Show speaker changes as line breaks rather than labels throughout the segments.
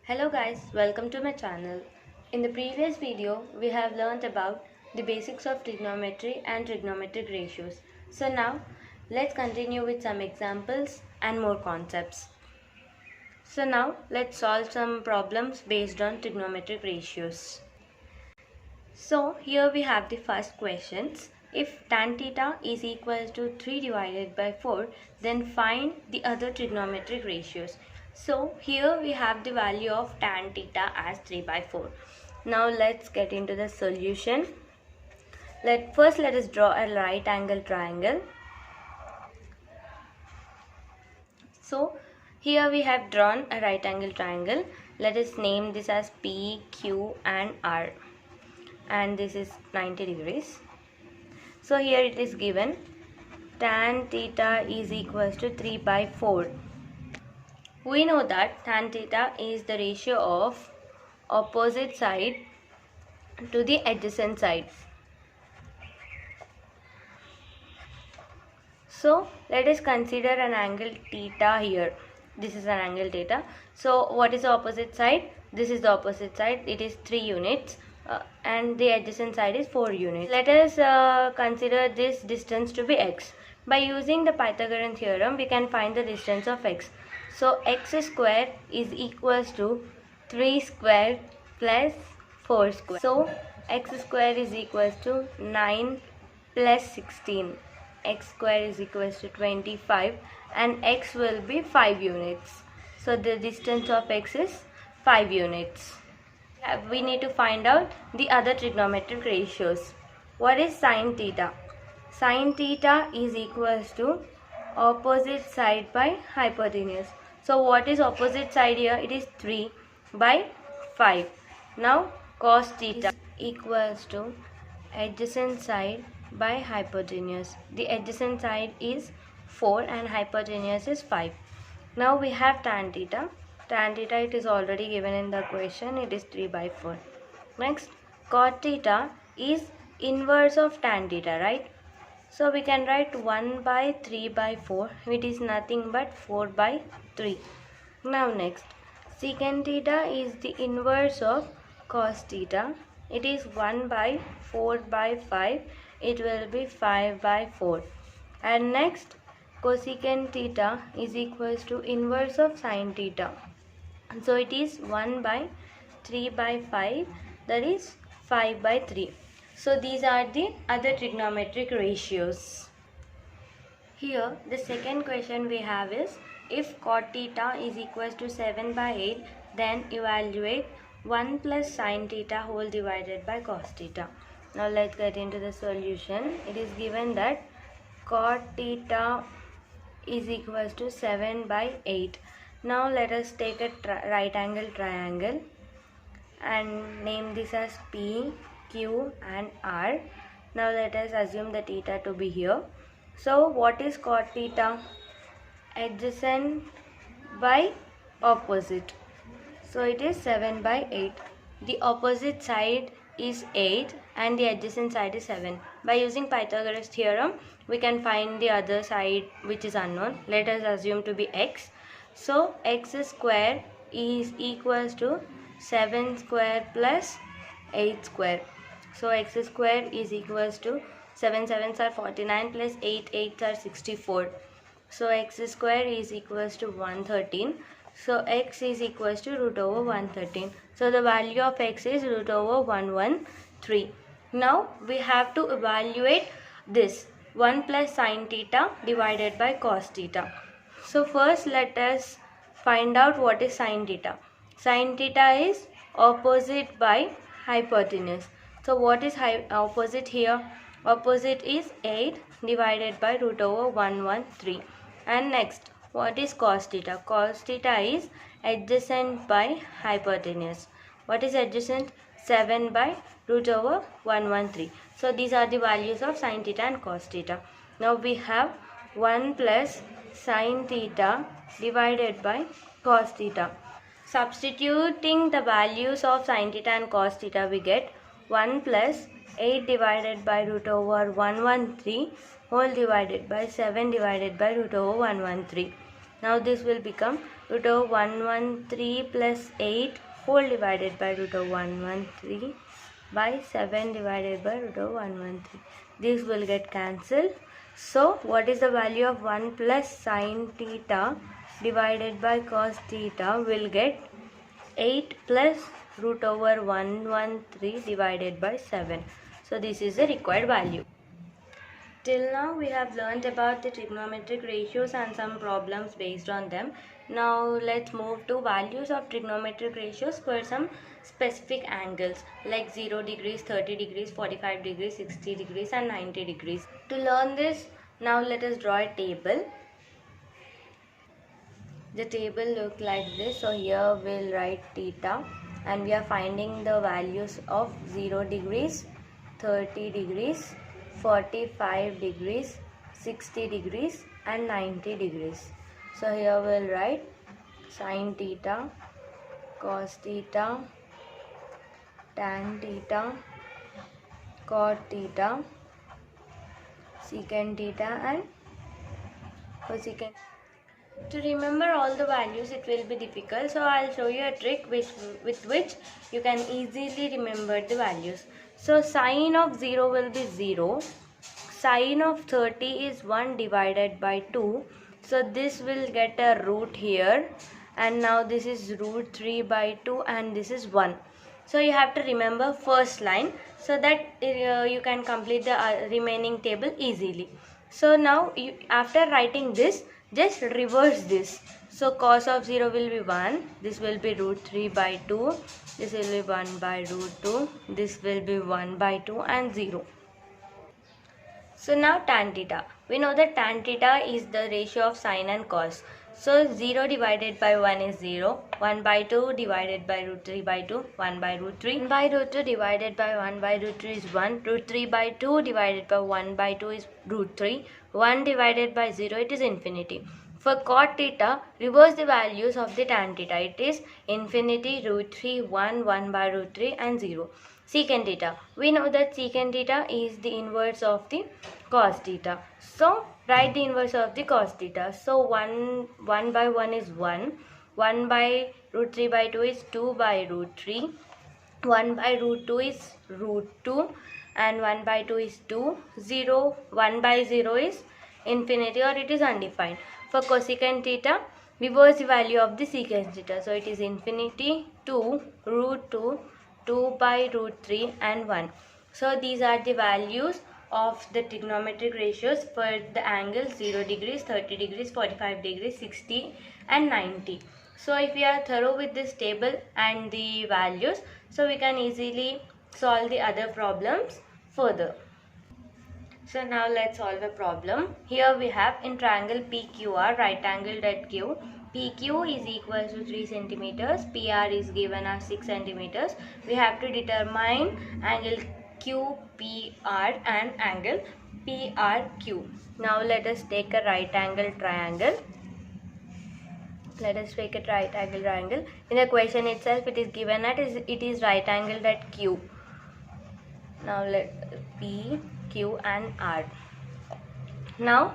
Hello guys, welcome to my channel. In the previous video, we have learned about the basics of trigonometry and trigonometric ratios. So now, let's continue with some examples and more concepts. So now, let's solve some problems based on trigonometric ratios. So here we have the first questions. If tan theta is equal to 3 divided by 4, then find the other trigonometric ratios. So here we have the value of tan theta as 3 by 4. Now let's get into the solution. Let us draw a right angle triangle. So here we have drawn a right angle triangle. Let us name this as P, Q and R. And this is 90 degrees. So here it is given tan theta is equals to 3 by 4. We know that tan theta is the ratio of opposite side to the adjacent side. So let us consider an angle theta here. This is an angle theta. So what is the opposite side? This is the opposite side. It is 3 units. And the adjacent side is 4 units. Let us consider this distance to be x. By using the Pythagorean theorem, we can find the distance of x. So x square is equals to 3 square plus 4 square. So x square is equals to 9 plus 16. X square is equals to 25 and x will be 5 units. So the distance of x is 5 units. We need to find out the other trigonometric ratios. What is sin theta? Sin theta is equals to opposite side by hypotenuse. So what is opposite side here? It is 3 by 5. Now cos theta is equals to adjacent side by hypotenuse. The adjacent side is 4 and hypotenuse is 5. Now we have tan theta. Tan theta, it is already given in the question, it is 3 by 4. Next, cot theta is inverse of tan theta, right? So we can write 1 by 3 by 4, which is nothing but 4 by 3. Now next, secant theta is the inverse of cos theta. It is 1 by 4 by 5, it will be 5 by 4. And next, cosecant theta is equals to inverse of sin theta. So it is 1 by 3 by 5, that is 5 by 3. So these are the other trigonometric ratios. Here the second question we have is, if cot theta is equals to 7 by 8, then evaluate 1 plus sin theta whole divided by cos theta. Now let's get into the solution. It is given that cot theta is equals to 7 by 8. Now let us take a right angle triangle and name this as P, Q and R. Now let us assume the theta to be here. So what is cot theta? Adjacent by opposite. So it is 7 by 8. The opposite side is 8 and the adjacent side is 7. By using Pythagoras theorem, we can find the other side which is unknown. Let us assume to be x. So x square is equals to 7 square plus 8 square. So x square is equals to 7 7s are 49 plus 8 8s are 64. So x square is equals to 113. So x is equals to root over 113. So the value of x is root over 113. Now we have to evaluate this 1 plus sin theta divided by cos theta. So first let us find out what is sin theta. Sin theta is opposite by hypotenuse. So what is opposite here? Opposite is 8 divided by root over 113. And next, what is cos theta? Cos theta is adjacent by hypotenuse. What is adjacent? 7 by root over 113. So these are the values of sin theta and cos theta. Now we have 1 plus sin theta divided by cos theta. Substituting the values of sin theta and cos theta, we get 1 plus 8 divided by root over 113 whole divided by 7 divided by root over 113. Now this will become root of 113 plus 8 whole divided by root of 113 by 7 divided by root of 113. This will get cancelled. So what is the value of 1 plus sine theta divided by cos theta? Will get 8 plus root over 113 divided by 7. So this is the required value. Till now we have learnt about the trigonometric ratios and some problems based on them. Now let's move to values of trigonometric ratios for some specific angles like 0 degrees, 30 degrees, 45 degrees, 60 degrees and 90 degrees. To learn this, now let us draw a table. The table looks like this. So here we'll write theta and we are finding the values of 0 degrees, 30 degrees, 45 degrees, 60 degrees and 90 degrees. So here we'll write sine theta, cos theta, tan theta, cot theta, secant theta and cosecant. To remember all the values it will be difficult, so I'll show you a trick with which you can easily remember the values. So sine of 0 will be 0, sine of 30 is 1 divided by 2, so this will get a root here, and now this is root 3 by 2 and this is 1. So you have to remember first line so that you can complete the remaining table easily. So now after writing this, just reverse this. So cos of 0 will be 1, this will be root 3 by 2, this will be 1 by root 2, this will be 1 by 2 and 0. So now tan theta. We know that tan theta is the ratio of sine and cos. So 0 divided by 1 is 0, 1 by 2 divided by root 3 by 2, 1 by root 3. 1 by root 2 divided by 1 by root 3 is 1, root 3 by 2 divided by 1 by 2 is root 3, 1 divided by 0 it is infinity. For cot theta, reverse the values of the tan theta. It is infinity, root 3, 1, 1 by root 3 and 0. Secant theta. We know that secant theta is the inverse of the cos theta. So write the inverse of the cos theta. So 1 by 1 is 1, 1 by root 3 by 2 is 2 by root 3, 1 by root 2 is root 2 and 1 by 2 is 2, 0, 1 by 0 is infinity or it is undefined. For cosecant theta, reverse the value of the secant theta. So it is infinity, 2, root 2, 2 by root 3 and 1. So these are the values of the trigonometric ratios for the angles 0 degrees, 30 degrees, 45 degrees, 60 and 90. So if we are thorough with this table and the values, so we can easily solve the other problems further. So now let's solve a problem. Here we have in triangle PQR, right angled at Q. PQ is equal to 3 centimeters. PR is given as 6 centimeters. We have to determine angle QPR and angle PRQ. Now let us take a right angle triangle. Let us take a right angle triangle. In the question itself it is given that it is right angled at Q. Now let P, Q and R. Now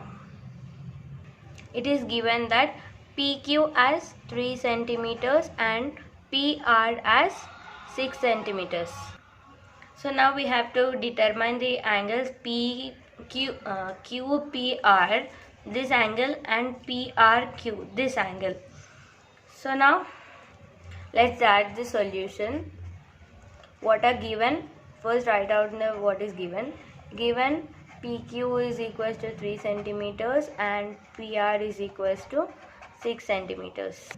it is given that PQ as 3 centimeters and PR as 6 centimeters. So now we have to determine the angles QPR, this angle, and PRQ, this angle. So now let's add the solution. What are given? First write out what is given. Given PQ is equals to 3 centimeters and PR is equals to 6 centimeters.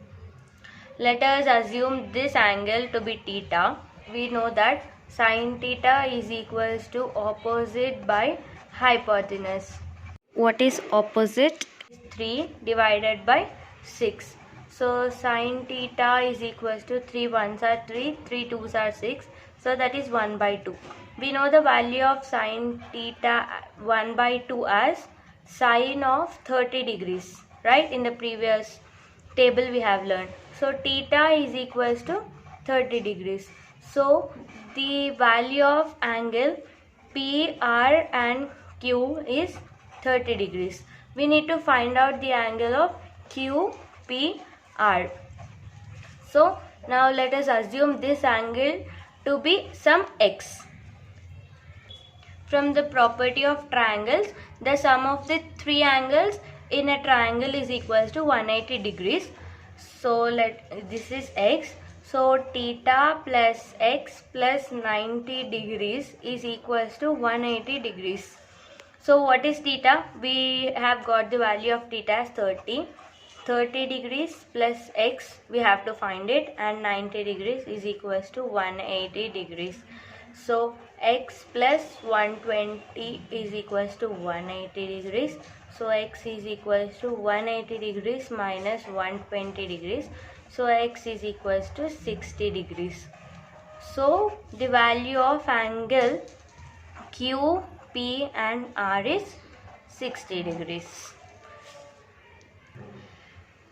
Let us assume this angle to be theta. We know that sin theta is equals to opposite by hypotenuse. What is opposite? 3 divided by 6. So sin theta is equals to 3 ones are 3, 3 twos are 6. So that is 1 by 2. We know the value of sin theta 1 by 2 as sine of 30 degrees. Right? In the previous table we have learned. So theta is equals to 30 degrees. So the value of angle PR and Q is 30 degrees. We need to find out the angle of QPR. PR. So now let us assume this angle to be some x. From the property of triangles, the sum of the three angles in a triangle is equals to 180 degrees. So this is x. So theta plus x plus 90 degrees is equals to 180 degrees. So what is theta? We have got the value of theta as 30. 30 degrees plus x, we have to find it, and 90 degrees is equals to 180 degrees. So x plus 120 is equals to 180 degrees. So x is equals to 180 degrees minus 120 degrees. So x is equals to 60 degrees. So the value of angle Q, P and R is 60 degrees.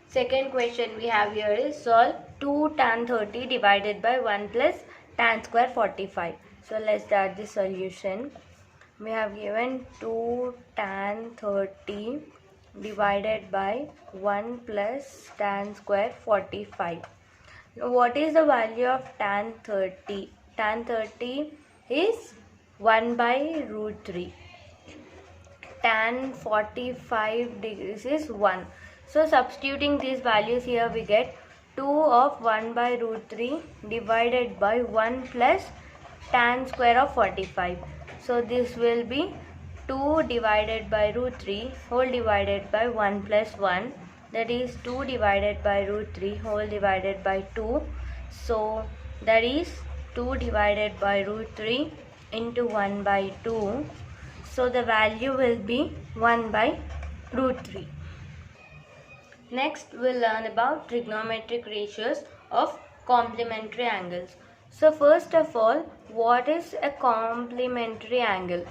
Second question we have here is solve 2 tan 30 divided by 1 plus tan square 45. So let's start the solution. We have given 2 tan 30 divided by 1 plus tan square 45. Now what is the value of tan 30? Tan 30 is 1 by root 3. Tan 45 degrees is 1. So substituting these values here, we get 2 of 1 by root 3 divided by 1 plus tan square of 45. So this will be 2 divided by root 3 whole divided by 1 plus 1, that is 2 divided by root 3 whole divided by 2. So that is 2 divided by root 3 into 1 by 2. So the value will be 1 by root 3. Next we'll learn about trigonometric ratios of complementary angles. So first of all, what is a complementary angle?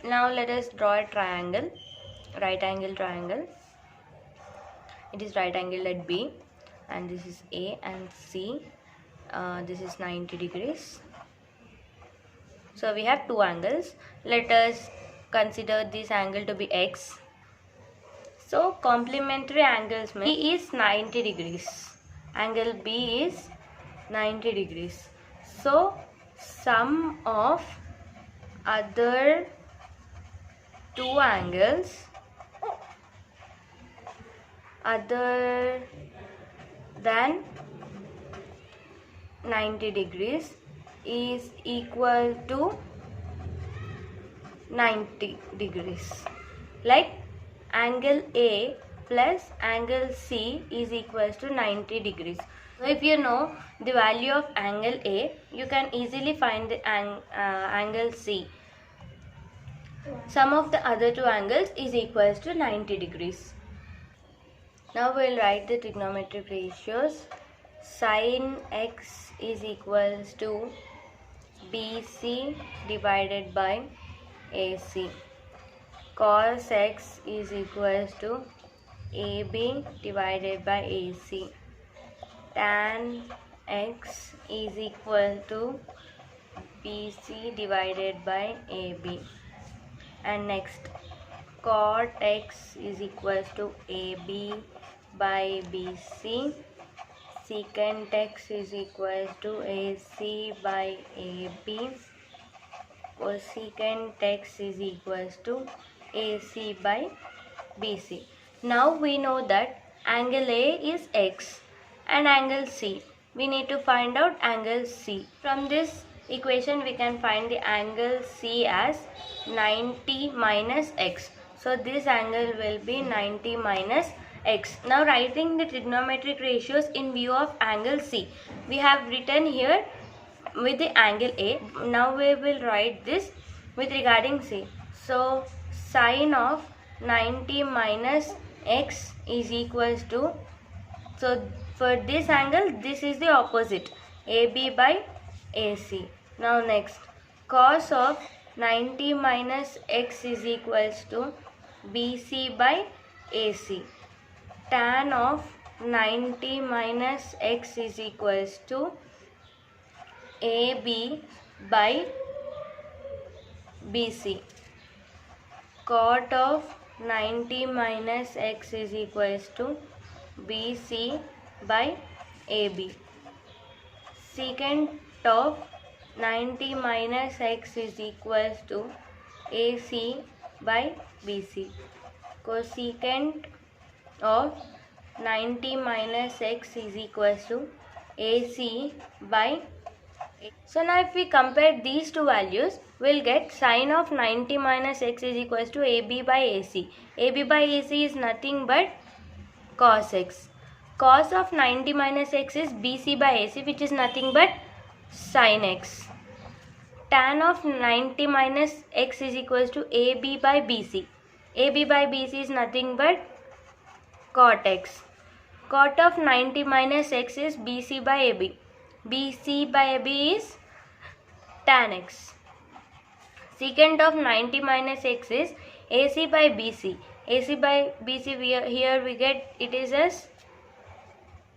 Now let us draw a triangle, right angle triangle. It is right angled at B, and this is A and C. This is 90 degrees. So we have two angles. Let us consider this angle to be x. So complementary angles mean B is 90 degrees. Angle B is 90 degrees. So sum of other two angles other than 90 degrees is equal to 90 degrees. Like angle A plus angle C is equals to 90 degrees. So if you know the value of angle A, you can easily find the angle C. Sum of the other two angles is equals to 90 degrees. Now we will write the trigonometric ratios. Sin x is equals to BC divided by AC. Cos x is equals to AB divided by AC. Tan x is equal to BC divided by AB. And next, cot x is equals to AB by BC. Secant x is equals to AC by AB. Cosecant x is equals to AC by BC. Now we know that angle A is x and angle C. We need to find out angle C. From this equation we can find the angle C as 90 minus x. So this angle will be 90 minus x. Now writing the trigonometric ratios in view of angle C. We have written here with the angle A. Now we will write this with regarding C. So sine of 90 minus x is equals to, so for this angle this is the opposite, AB by AC. Now next, cos of 90 minus x is equals to BC by AC. Tan of 90 minus x is equals to AB by BC. Cot of 90 minus x is equals to BC by AB. Secant of 90 minus x is equals to AC by BC. Cosecant of 90 minus x is equals to AC by. So now if we compare these two values, we'll get sine of 90 minus x is equals to AB by AC. AB by AC is nothing but cos x. Cos of 90 minus x is BC by AC, which is nothing but sin x. Tan of 90 minus x is equals to AB by BC. AB by BC is nothing but cot x. Cot of 90 minus x is BC by AB. BC by AB is tan x. Secant of 90 minus x is AC by BC. AC by BC, here we get it is as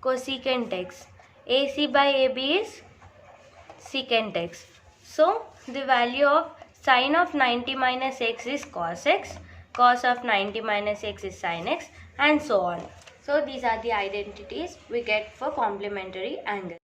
cosecant x. AC by AB is secant x. So the value of sine of 90 minus x is cos x, cos of 90 minus x is sin x, and so on. So these are the identities we get for complementary angles.